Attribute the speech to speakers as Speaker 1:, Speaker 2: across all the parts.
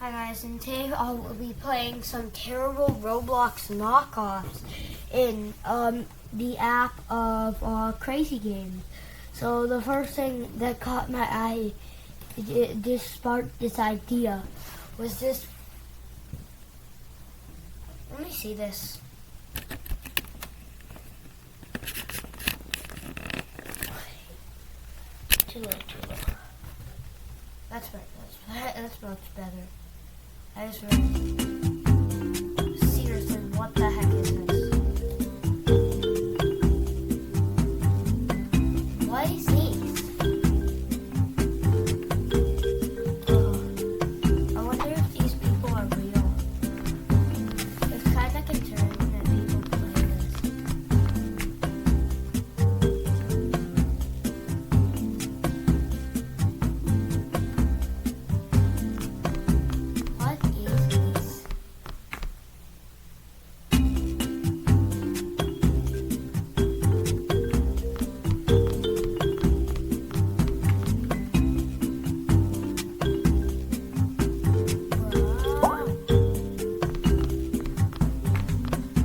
Speaker 1: Hi guys, and today I will be playing some terrible Roblox knockoffs in the app of Crazy Games. So the first thing that caught my eye, this sparked this idea, was this. Let me see this. Too low. That's better. That's much better. I just realized. Seriously, what the heck is this? What is this? I wonder if these people are real. It's kind of concerning that people play this. What is this? Wow.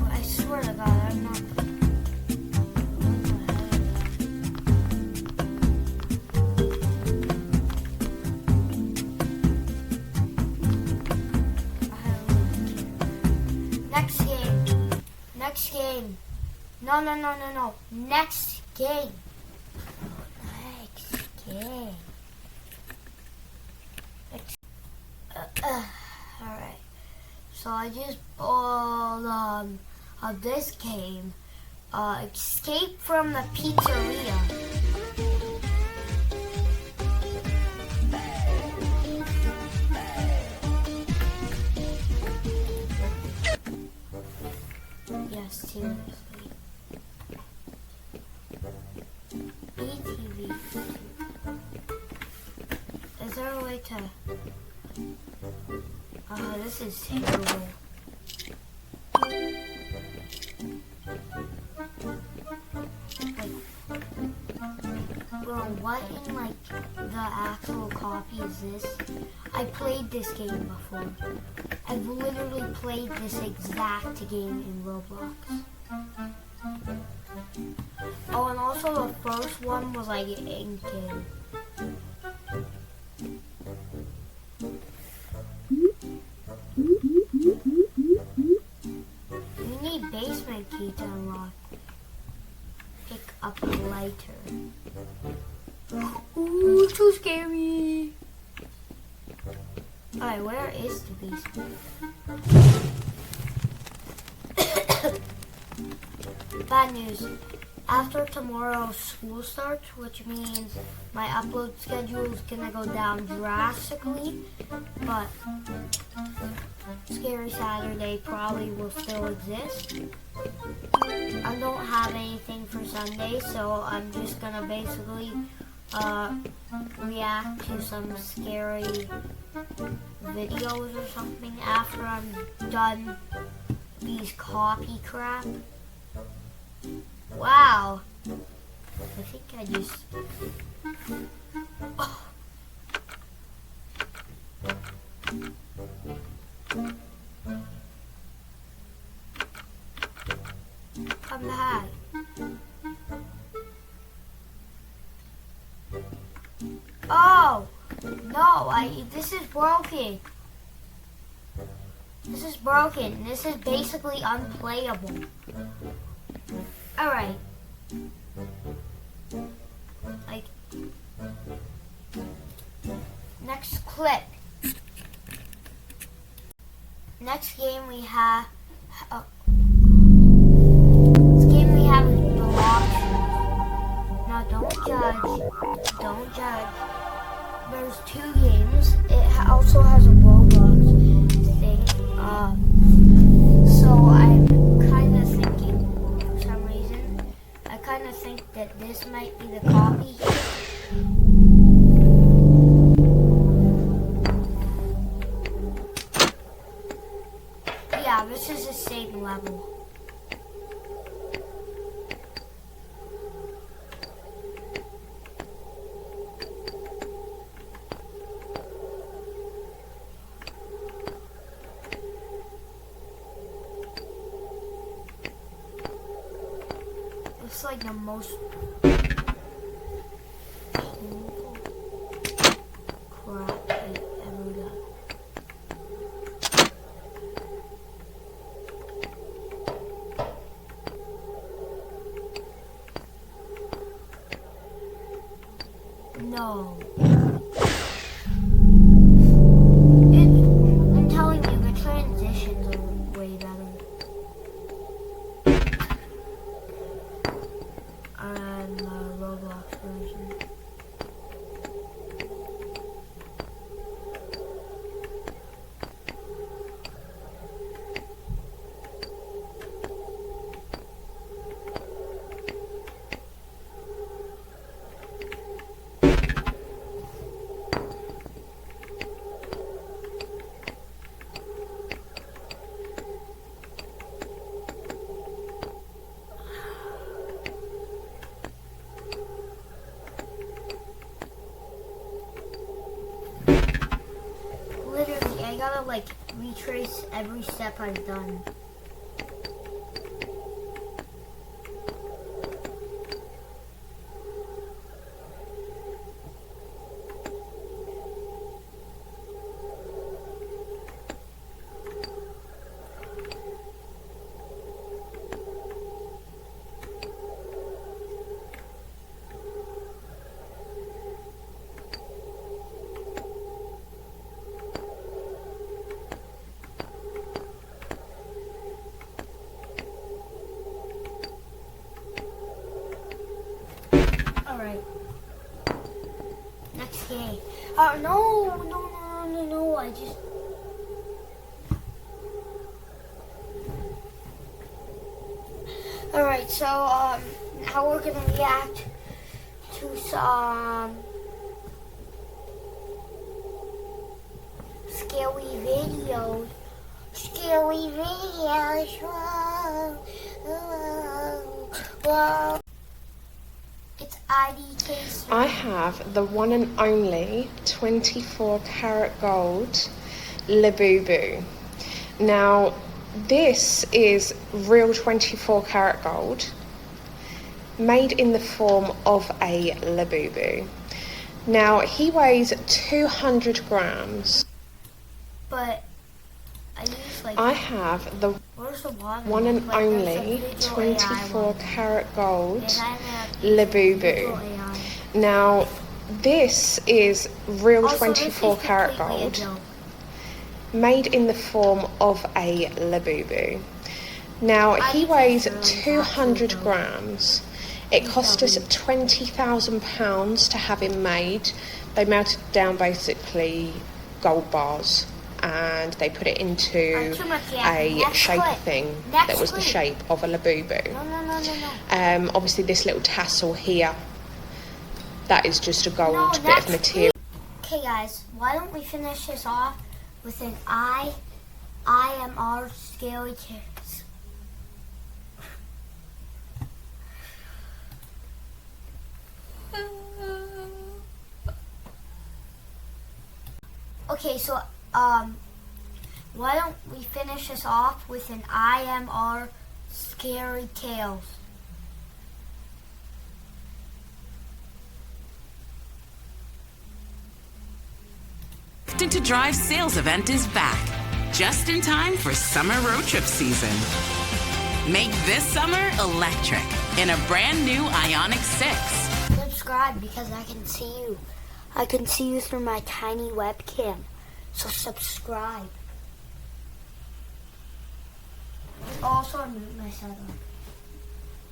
Speaker 1: I swear to God, I'm not. What the heck? I don't care. Next game. Next game. No. Next game. Next game. Alright. So I just pulled of this game. Escape from the Pizzeria. Yes, seriously. ATV. Is there a way to... this is terrible. Bro, what in the actual copy is this? I played this game before. I've literally played this exact game in Roblox. Oh, and also the first one was in game. You need basement key to unlock. Pick up lighter. Ooh, too scary. Alright, where is the basement? Bad news. After tomorrow, school starts, which means my upload schedule is gonna go down drastically, but Scary Saturday probably will still exist. I don't have anything for Sunday, so I'm just gonna basically react to some scary videos or something after I'm done these copy crap. Wow. I think I just... Oh. Come back. Oh! No, this is broken. This is broken. This is basically unplayable. Alright. Next clip. Next game we have... this game we have is roblox. Now don't judge. There's two games. It also has a Roblox thing. So I'm kind of thinking, for some reason, I kind of think that this might be the copy. Yeah, this is the same level. That's like the most painful crap I've ever done. No. I'm telling you, the transitions are way better. On the Roblox version. Literally, I gotta like retrace every step I've done. Alright. Next game. No, I just... Alright, so, now we're gonna react to some scary videos. Scary videos. Whoa. It's IDK.
Speaker 2: I have the one and only 24 karat gold Labubu. Now, this is real 24 karat gold, made in the form of a Labubu. Now, he weighs 200 grams.
Speaker 1: But I use like...
Speaker 2: I have the one and only 24 karat gold Labubu. Now, this is real 24 karat gold, made in the form of a Labubu. Now, he weighs 200 grams. It cost us £20,000 to have him made. They melted down basically gold bars and they put it into a shape thing that was the shape of a Labubu.
Speaker 1: No.
Speaker 2: Obviously this little tassel here, that is just a gold bit of material.
Speaker 1: Okay guys, why don't we finish this off with an IMR scary tips. Okay, so why don't we finish this off with an IMR scary tales.
Speaker 3: To Drive sales event is back, just in time for summer road trip season. Make this summer electric in a brand new Ioniq 6.
Speaker 1: Subscribe because I can see you. I can see you through my tiny webcam. So subscribe. Also, I moved my setup.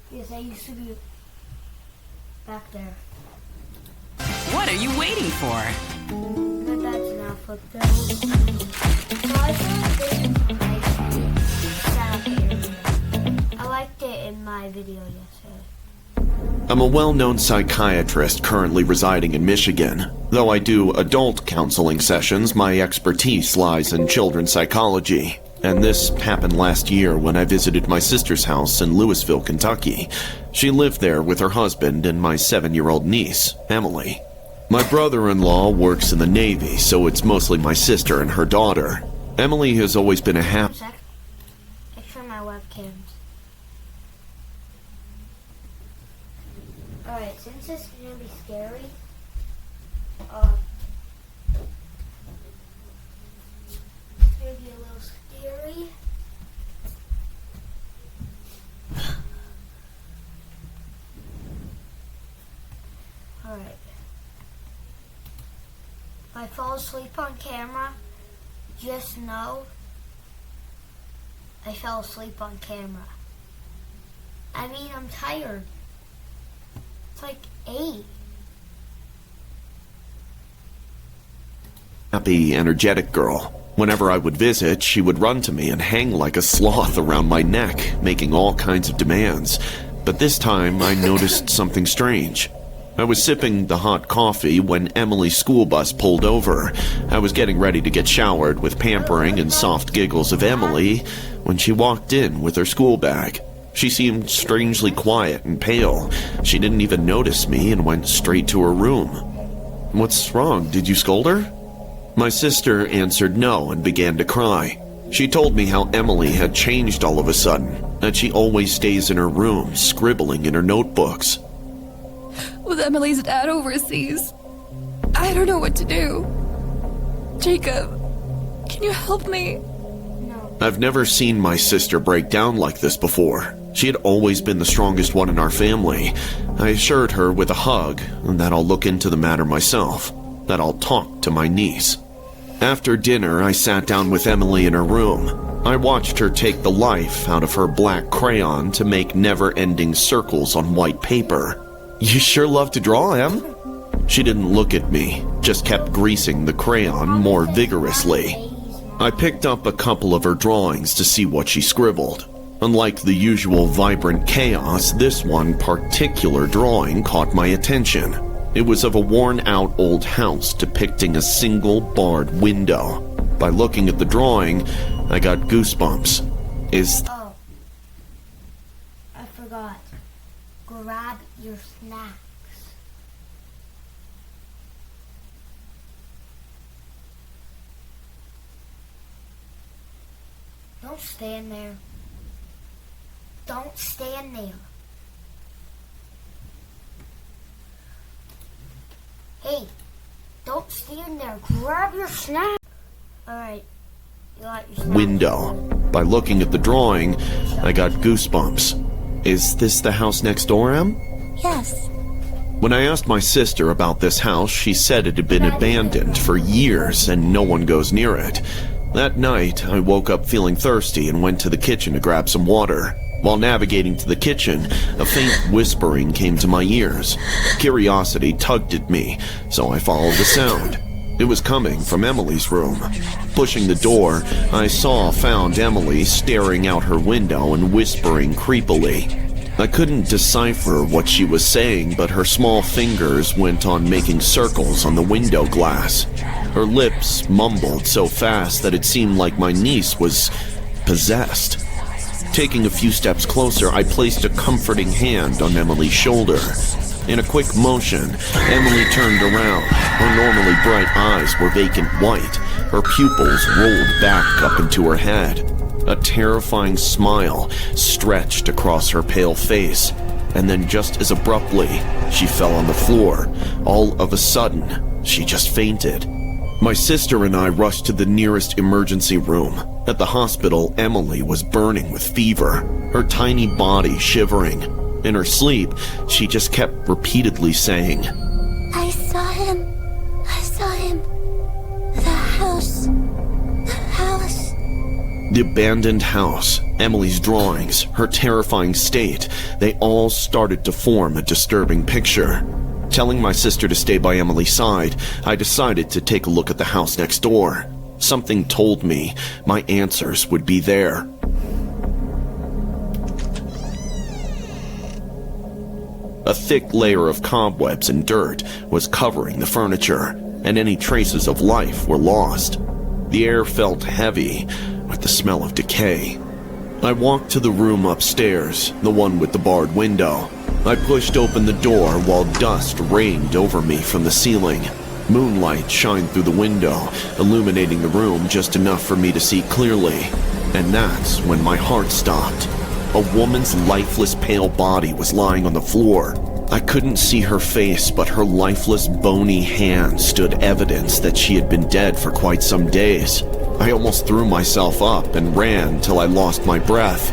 Speaker 1: Because I used to be back there.
Speaker 3: What are you waiting for?
Speaker 1: My bed's not flipped out. So I feel like this is my setup area. I liked it in my video yesterday.
Speaker 4: I'm a well-known psychiatrist currently residing in Michigan. Though I do adult counseling sessions, my expertise lies in children's psychology. And this happened last year when I visited my sister's house in Louisville, Kentucky. She lived there with her husband and my 7-year-old niece, Emily. My brother-in-law works in the Navy, so it's mostly my sister and her daughter. Emily has always been a
Speaker 1: Picture my webcams. I fall asleep on camera, just know I fell asleep on camera. I mean, I'm tired. It's like 8.
Speaker 4: Happy, energetic girl. Whenever I would visit, she would run to me and hang like a sloth around my neck, making all kinds of demands. But this time, I noticed something strange. I was sipping the hot coffee when Emily's school bus pulled over. I was getting ready to get showered with pampering and soft giggles of Emily when she walked in with her school bag. She seemed strangely quiet and pale. She didn't even notice me and went straight to her room. "What's wrong? Did you scold her?" My sister answered no and began to cry. She told me how Emily had changed all of a sudden, that she always stays in her room, scribbling in her notebooks.
Speaker 5: With Emily's dad overseas, I don't know what to do. Jacob, can you help me?
Speaker 4: I've never seen my sister break down like this before. She had always been the strongest one in our family. I assured her with a hug that I'll look into the matter myself, that I'll talk to my niece. After dinner, I sat down with Emily in her room. I watched her take the life out of her black crayon to make never-ending circles on white paper. "You sure love to draw, Em?" She didn't look at me, just kept greasing the crayon more vigorously. I picked up a couple of her drawings to see what she scribbled. Unlike the usual vibrant chaos, this one particular drawing caught my attention. It was of a worn-out old house depicting a single barred window. By looking at the drawing, I got goosebumps.
Speaker 1: Oh, I forgot. Grab your snacks. Don't stand there. Don't stand there. Hey, don't stand there. Grab your snack. Alright, you got your snack.
Speaker 4: Window. By looking at the drawing, I got goosebumps. Is this the house next door, Em?
Speaker 5: Yes.
Speaker 4: When I asked my sister about this house, she said it had been abandoned for years and no one goes near it. That night, I woke up feeling thirsty and went to the kitchen to grab some water. While navigating to the kitchen, a faint whispering came to my ears. Curiosity tugged at me, so I followed the sound. It was coming from Emily's room. Pushing the door, I found Emily staring out her window and whispering creepily. I couldn't decipher what she was saying, but her small fingers went on making circles on the window glass. Her lips mumbled so fast that it seemed like my niece was possessed. Taking a few steps closer, I placed a comforting hand on Emily's shoulder. In a quick motion, Emily turned around. Her normally bright eyes were vacant white. Her pupils rolled back up into her head. A terrifying smile stretched across her pale face. And then just as abruptly, she fell on the floor. All of a sudden, she just fainted. My sister and I rushed to the nearest emergency room. At the hospital, Emily was burning with fever, her tiny body shivering. In her sleep, she just kept repeatedly saying,
Speaker 5: I saw him. I saw him. The house. The house.
Speaker 4: The abandoned house, Emily's drawings, her terrifying state, they all started to form a disturbing picture. Telling my sister to stay by Emily's side, I decided to take a look at the house next door. Something told me my answers would be there. A thick layer of cobwebs and dirt was covering the furniture, and any traces of life were lost. The air felt heavy with the smell of decay. I walked to the room upstairs, the one with the barred window. I pushed open the door while dust rained over me from the ceiling. Moonlight shined through the window, illuminating the room just enough for me to see clearly. And that's when my heart stopped. A woman's lifeless pale body was lying on the floor. I couldn't see her face, but her lifeless bony hand stood evidence that she had been dead for quite some days. I almost threw myself up and ran till I lost my breath.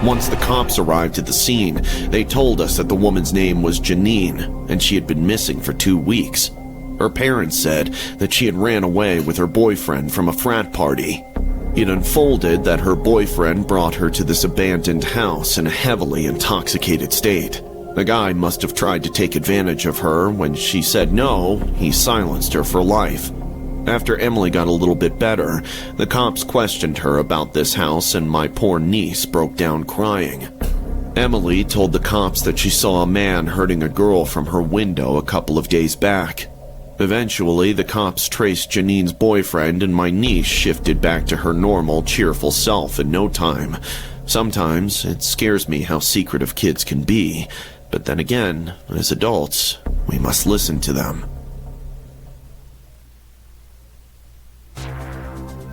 Speaker 4: Once the cops arrived at the scene, they told us that the woman's name was Janine, and she had been missing for 2 weeks. Her parents said that she had ran away with her boyfriend from a frat party. It unfolded that her boyfriend brought her to this abandoned house in a heavily intoxicated state. The guy must have tried to take advantage of her. When she said no, he silenced her for life. After Emily got a little bit better, the cops questioned her about this house and my poor niece broke down crying. Emily told the cops that she saw a man hurting a girl from her window a couple of days back. Eventually, the cops traced Janine's boyfriend and my niece shifted back to her normal, cheerful self in no time. Sometimes it scares me how secretive kids can be, but then again, as adults, we must listen to them.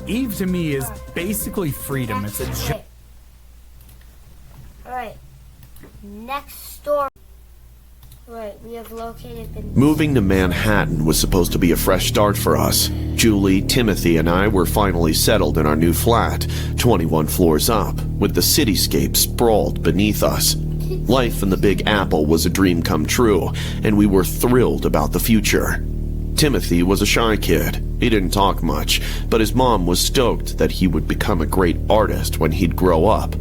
Speaker 6: Eve to me is basically freedom. It's a
Speaker 1: Alright. Next story. Right, we have located the...
Speaker 4: Moving to Manhattan was supposed to be a fresh start for us. Julie, Timothy, and I were finally settled in our new flat, 21 floors up, with the cityscape sprawled beneath us. Life in the Big Apple was a dream come true, and we were thrilled about the future. Timothy was a shy kid. He didn't talk much, but his mom was stoked that he would become a great artist when he'd grow up.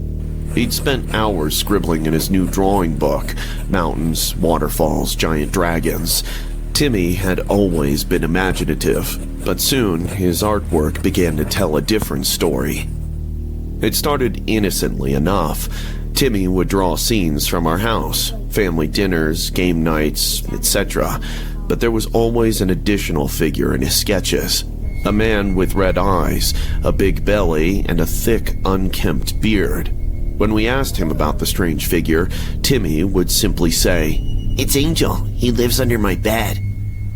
Speaker 4: He'd spent hours scribbling in his new drawing book, mountains, waterfalls, giant dragons. Timmy had always been imaginative, but soon his artwork began to tell a different story. It started innocently enough. Timmy would draw scenes from our house, family dinners, game nights, etc., but there was always an additional figure in his sketches. A man with red eyes, a big belly, and a thick, unkempt beard. When we asked him about the strange figure, Timmy would simply say, "It's Angel. He lives under my bed."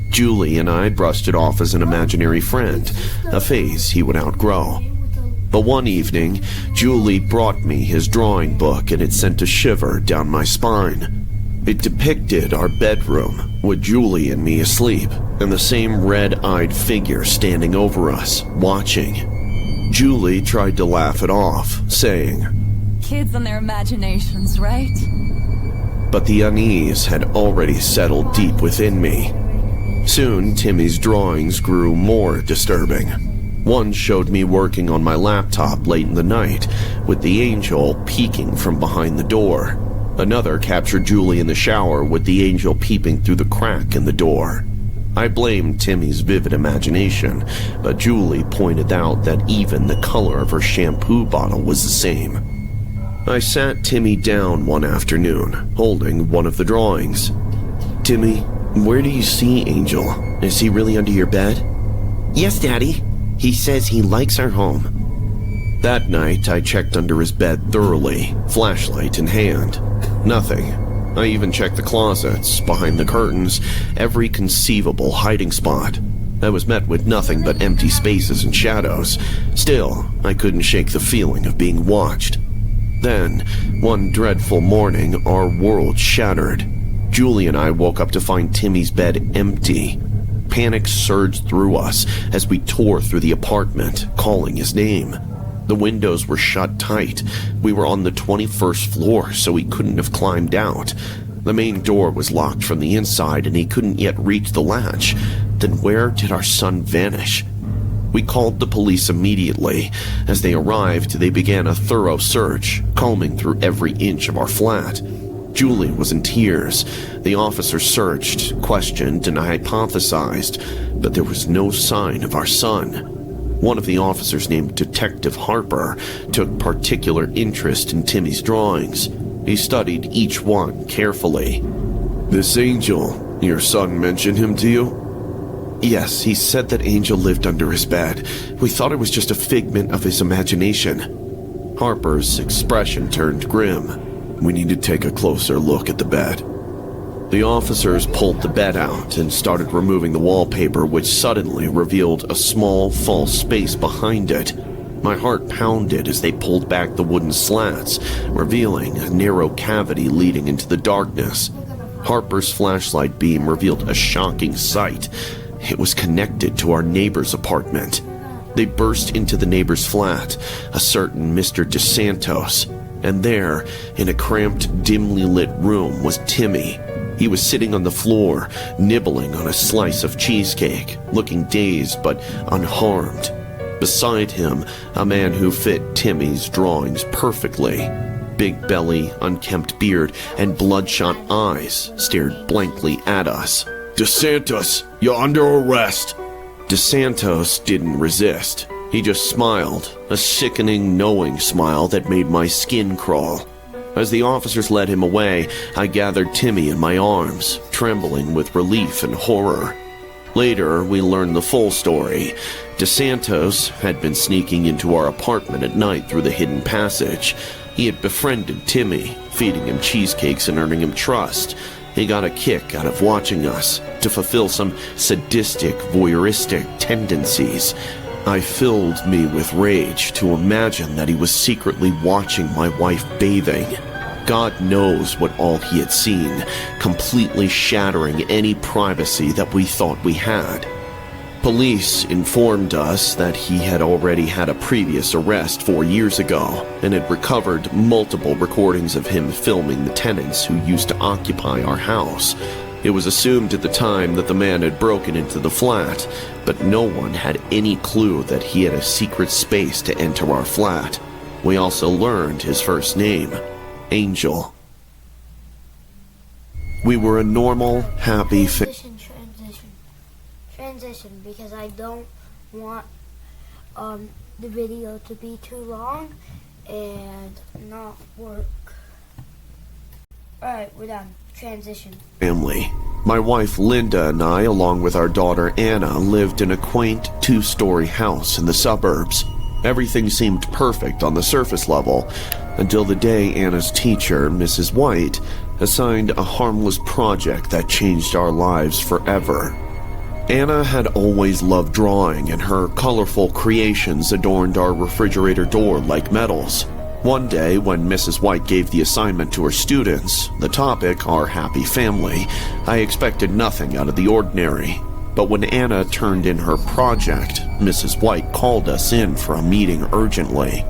Speaker 4: Julie and I brushed it off as an imaginary friend, a phase he would outgrow. But one evening, Julie brought me his drawing book and it sent a shiver down my spine. It depicted our bedroom, with Julie and me asleep, and the same red-eyed figure standing over us, watching. Julie tried to laugh it off, saying,
Speaker 5: Kids and their imaginations, right?
Speaker 4: but the unease had already settled deep within me. Soon, Timmy's drawings grew more disturbing. One showed me working on my laptop late in the night, with the angel peeking from behind the door. Another captured Julie in the shower with the angel peeping through the crack in the door. I blamed Timmy's vivid imagination, but Julie pointed out that even the color of her shampoo bottle was the same. I sat Timmy down one afternoon, holding one of the drawings. "Timmy, where do you see Angel? Is he really under your bed?" "Yes, Daddy. He says he likes our home." That night, I checked under his bed thoroughly, flashlight in hand. Nothing. I even checked the closets, behind the curtains, every conceivable hiding spot. I was met with nothing but empty spaces and shadows. Still, I couldn't shake the feeling of being watched. Then, one dreadful morning, our world shattered. Julie and I woke up to find Timmy's bed empty. Panic surged through us as we tore through the apartment, calling his name. The windows were shut tight. We were on the 21st floor, so he couldn't have climbed out. The main door was locked from the inside, and he couldn't yet reach the latch. Then where did our son vanish? We called the police immediately. As they arrived, they began a thorough search, combing through every inch of our flat. Julie was in tears. The officers searched, questioned, and hypothesized, but there was no sign of our son. One of the officers, named Detective Harper, took particular interest in Timmy's drawings. He studied each one carefully. "This Angel, your son mentioned him to you?" "Yes, he said that Angel lived under his bed. We thought it was just a figment of his imagination." Harper's expression turned grim. "We need to take a closer look at the bed." The officers pulled the bed out and started removing the wallpaper, which suddenly revealed a small, false space behind it. My heart pounded as they pulled back the wooden slats, revealing a narrow cavity leading into the darkness. Harper's flashlight beam revealed a shocking sight. It was connected to our neighbor's apartment. They burst into the neighbor's flat, a certain Mr. DeSantos, and there, in a cramped, dimly lit room, was Timmy. He was sitting on the floor, nibbling on a slice of cheesecake, looking dazed but unharmed. Beside him, a man who fit Timmy's drawings perfectly. Big belly, unkempt beard, and bloodshot eyes stared blankly at us. "DeSantos, you're under arrest." DeSantos didn't resist. He just smiled, a sickening, knowing smile that made my skin crawl. As the officers led him away, I gathered Timmy in my arms, trembling with relief and horror. Later, we learned the full story. DeSantos had been sneaking into our apartment at night through the hidden passage. He had befriended Timmy, feeding him cheesecakes and earning him trust. He got a kick out of watching us, to fulfill some sadistic, voyeuristic tendencies. I filled me with rage to imagine that he was secretly watching my wife bathing. God knows what all he had seen, completely shattering any privacy that we thought we had. Police informed us that he had already had a previous arrest 4 years ago and had recovered multiple recordings of him filming the tenants who used to occupy our house. It was assumed at the time that the man had broken into the flat, but no one had any clue that he had a secret space to enter our flat. We also learned his first name, Angel. We were a normal, happy
Speaker 1: Transition, because I don't want the video to be too long and not work. Alright, we're done. Transition.
Speaker 4: Family. My wife Linda and I, along with our daughter Anna, lived in a quaint 2-story house in the suburbs. Everything seemed perfect on the surface level, until the day Anna's teacher, Mrs. White, assigned a harmless project that changed our lives forever. Anna had always loved drawing, and her colorful creations adorned our refrigerator door like medals. One day, when Mrs. White gave the assignment to her students, the topic, our happy family, I expected nothing out of the ordinary. But when Anna turned in her project, Mrs. White called us in for a meeting urgently.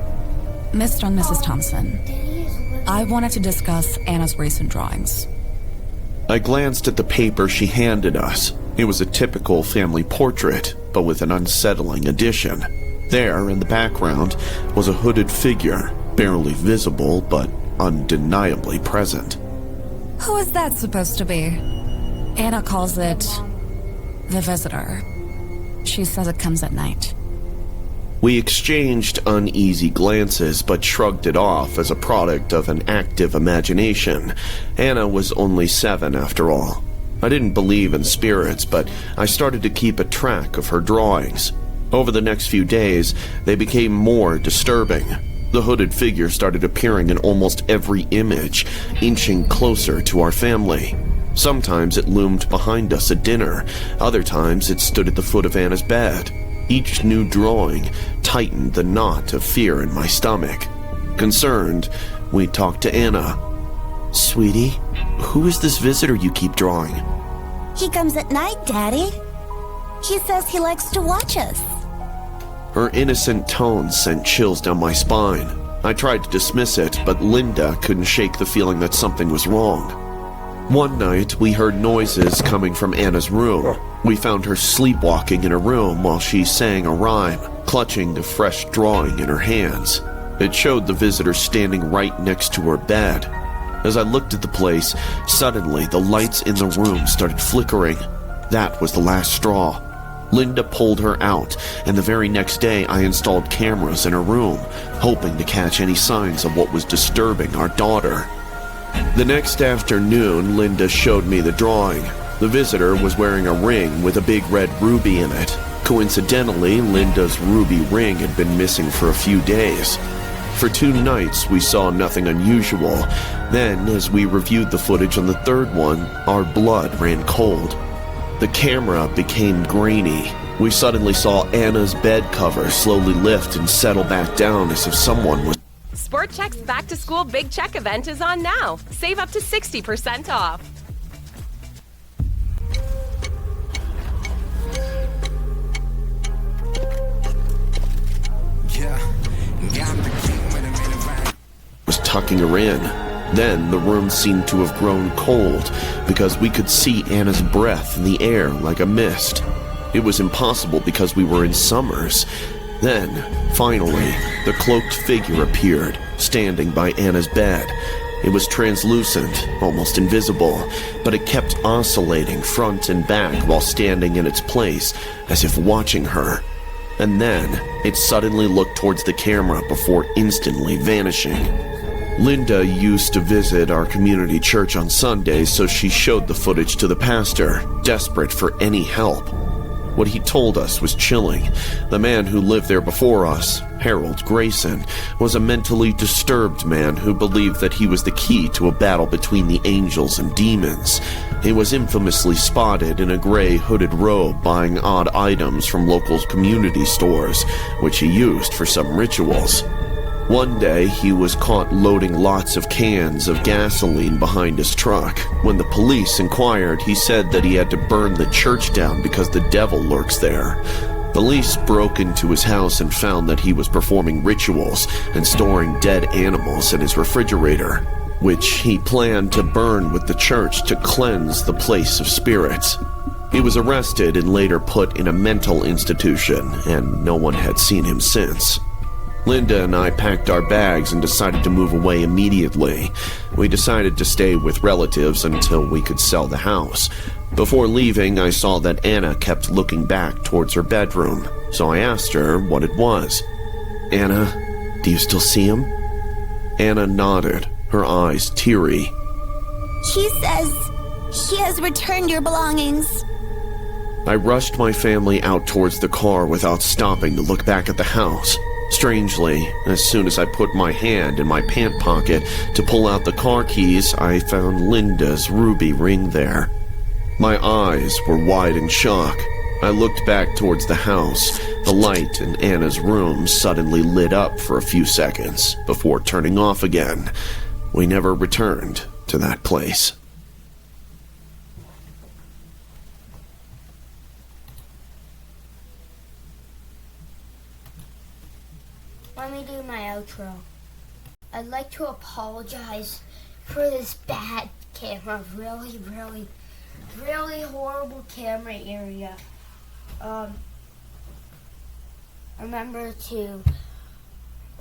Speaker 5: Mr. and Mrs. Thompson, I wanted to discuss Anna's recent drawings.
Speaker 4: I glanced at the paper she handed us. It was a typical family portrait, but with an unsettling addition. There, in the background, was a hooded figure, barely visible, but undeniably present.
Speaker 5: Who is that supposed to be? Anna calls it the visitor. She says it comes at night.
Speaker 4: We exchanged uneasy glances, but shrugged it off as a product of an active imagination. Anna was only 7 after all. I didn't believe in spirits, but I started to keep a track of her drawings. Over the next few days, they became more disturbing. The hooded figure started appearing in almost every image, inching closer to our family. Sometimes it loomed behind us at dinner. Other times it stood at the foot of Anna's bed. Each new drawing tightened the knot of fear in my stomach. Concerned, we talked to Anna. "Sweetie, who is this visitor you keep drawing?"
Speaker 7: "He comes at night, Daddy. He says he likes to watch us."
Speaker 4: Her innocent tone sent chills down my spine. I tried to dismiss it, but Linda couldn't shake the feeling that something was wrong. One night, we heard noises coming from Anna's room. We found her sleepwalking in her room while she sang a rhyme, clutching a fresh drawing in her hands. It showed the visitor standing right next to her bed. As I looked at the place, suddenly the lights in the room started flickering. That was the last straw. Linda pulled her out, and the very next day I installed cameras in her room, hoping to catch any signs of what was disturbing our daughter. The next afternoon, Linda showed me the drawing. The visitor was wearing a ring with a big red ruby in it. Coincidentally, Linda's ruby ring had been missing for a few days. For 2 nights, we saw nothing unusual. Then, as we reviewed the footage on the 3rd one, our blood ran cold. The camera became grainy. We suddenly saw Anna's bed cover slowly lift and settle back down as if someone was...
Speaker 8: Sport Chek's Back to School Big Check event is on now. Save up to 60% off.
Speaker 4: was tucking her in. Then the room seemed to have grown cold because we could see Anna's breath in the air like a mist. It was impossible because we were in summers. Then, finally, the cloaked figure appeared, standing by Anna's bed. It was translucent, almost invisible, but it kept oscillating front and back while standing in its place, as if watching her. And then, it suddenly looked towards the camera before instantly vanishing. Linda used to visit our community church on Sundays, so she showed the footage to the pastor, desperate for any help. What he told us was chilling. The man who lived there before us, Harold Grayson, was a mentally disturbed man who believed that he was the key to a battle between the angels and demons. He was infamously spotted in a gray hooded robe buying odd items from local community stores, which he used for some rituals. One day, he was caught loading lots of cans of gasoline behind his truck. When the police inquired, he said that he had to burn the church down because the devil lurks there. Police broke into his house and found that he was performing rituals and storing dead animals in his refrigerator, which he planned to burn with the church to cleanse the place of spirits. He was arrested and later put in a mental institution, and no one had seen him since. Linda and I packed our bags and decided to move away immediately. We decided to stay with relatives until we could sell the house. Before leaving, I saw that Anna kept looking back towards her bedroom, so I asked her what it was. "Anna, do you still see him?" Anna nodded, her eyes teary.
Speaker 7: She says she has returned your belongings.
Speaker 4: I rushed my family out towards the car without stopping to look back at the house. Strangely, as soon as I put my hand in my pant pocket to pull out the car keys, I found Linda's ruby ring there. My eyes were wide in shock. I looked back towards the house. The light in Anna's room suddenly lit up for a few seconds before turning off again. We never returned to that place.
Speaker 1: Let me do my outro. I'd like to apologize for this bad camera. Really horrible camera area. Remember to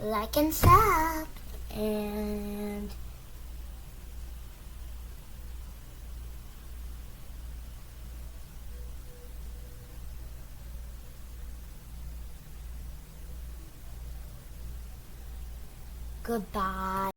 Speaker 1: like and sub and goodbye.